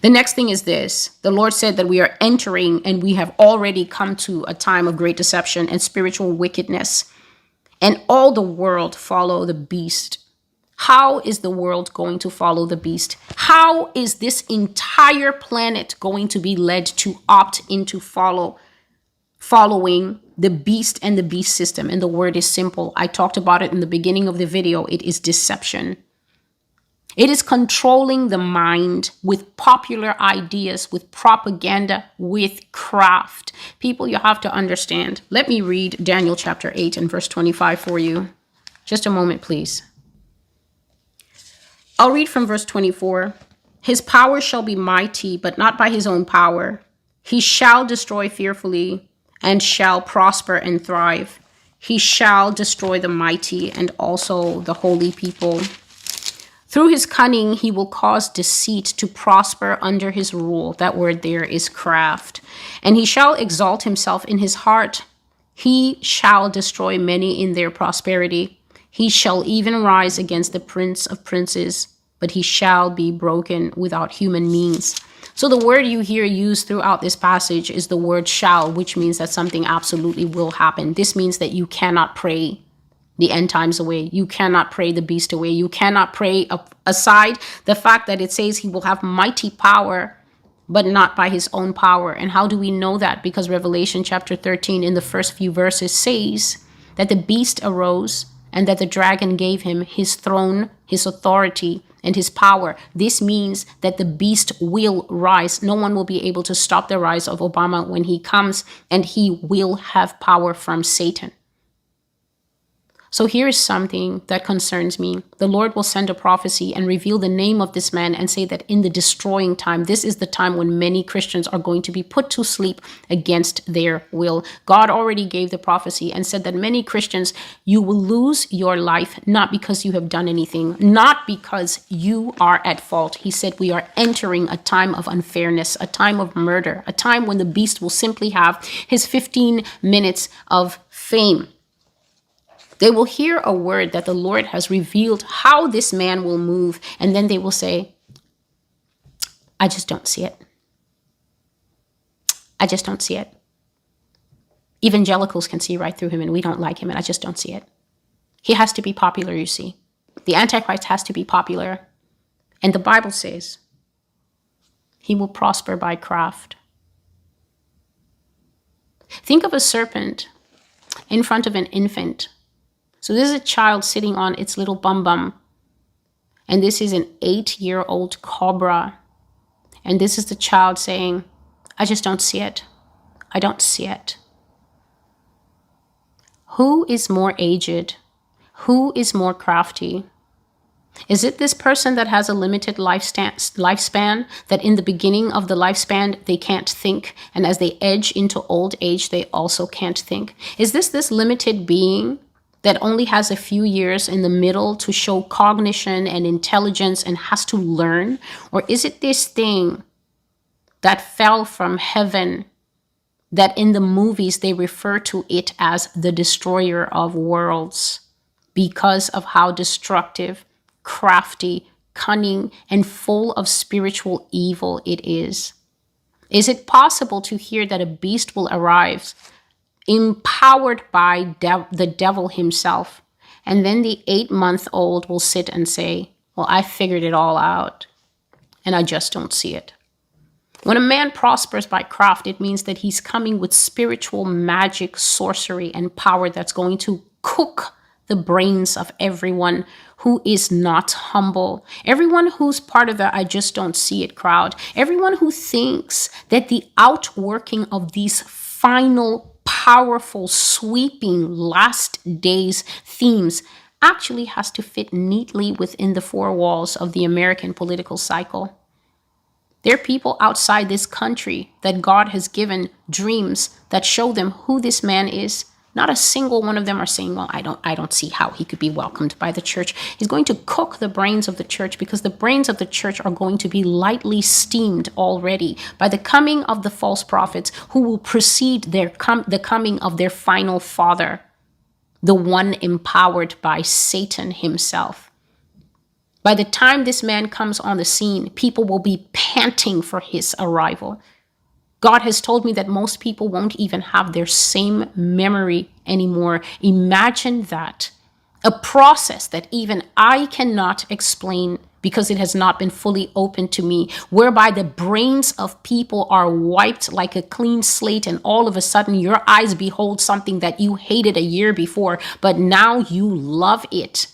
The next thing is this. The Lord said that we are entering and we have already come to a time of great deception and spiritual wickedness. And all the world follow the beast. How is the world going to follow the beast? How is this entire planet going to be led to opt into following the beast and the beast system? And the word is simple. I talked about it in the beginning of the video. It is deception. It is controlling the mind with popular ideas, with propaganda, with craft. People, you have to understand. Let me read Daniel chapter 8 and verse 25 for you. Just a moment, please. I'll read from verse 24. His power shall be mighty, but not by his own power. He shall destroy fearfully and shall prosper and thrive. He shall destroy the mighty and also the holy people. Through his cunning, he will cause deceit to prosper under his rule. That word there is craft. And he shall exalt himself in his heart. He shall destroy many in their prosperity. He shall even rise against the prince of princes, but he shall be broken without human means. So the word you hear used throughout this passage is the word shall, which means that something absolutely will happen. This means that you cannot pray the end times away. You cannot pray the beast away. You cannot pray aside the fact that it says he will have mighty power, but not by his own power. And how do we know that? Because Revelation chapter 13 in the first few verses says that the beast arose and that the dragon gave him his throne, his authority, and his power. This means that the beast will rise. No one will be able to stop the rise of Obama when he comes, and he will have power from Satan. So here is something that concerns me. The Lord will send a prophecy and reveal the name of this man and say that in the destroying time, this is the time when many Christians are going to be put to sleep against their will. God already gave the prophecy and said that many Christians, you will lose your life, not because you have done anything, not because you are at fault. He said we are entering a time of unfairness, a time of murder, a time when the beast will simply have his 15 minutes of fame. They will hear a word that the Lord has revealed how this man will move. And then they will say, I just don't see it. I just don't see it. Evangelicals can see right through him and we don't like him and I just don't see it. He has to be popular, you see. The Antichrist has to be popular. And the Bible says he will prosper by craft. Think of a serpent in front of an infant. So this is a child sitting on its little bum. And this is an 8-year-old cobra. And this is the child saying, I just don't see it. I don't see it. Who is more aged? Who is more crafty? Is it this person that has a limited lifespan, that in the beginning of the lifespan, they can't think, and as they edge into old age, they also can't think? Is this limited being that only has a few years in the middle to show cognition and intelligence and has to learn? Or is it this thing that fell from heaven, that in the movies they refer to it as the destroyer of worlds because of how destructive, crafty, cunning, and full of spiritual evil it is? Is it possible to hear that a beast will arrive empowered by the devil himself, and then the 8-month-old will sit and say, well, I figured it all out and I just don't see it? When a man prospers by craft, it means that he's coming with spiritual magic, sorcery, and power that's going to cook the brains of everyone who is not humble, everyone who's part of the I just don't see it crowd, everyone who thinks that the outworking of these final, powerful, sweeping last days themes actually has to fit neatly within the four walls of the American political cycle. There are people outside this country that God has given dreams that show them who this man is. Not a single one of them are saying, well, I don't see how he could be welcomed by the church. He's going to cook the brains of the church because the brains of the church are going to be lightly steamed already by the coming of the false prophets who will precede the coming of their final father, the one empowered by Satan himself. By the time this man comes on the scene, people will be panting for his arrival. God has told me that most people won't even have their same memory anymore. Imagine that. A process that even I cannot explain because it has not been fully open to me, whereby the brains of people are wiped like a clean slate, and all of a sudden your eyes behold something that you hated a year before, but now you love it.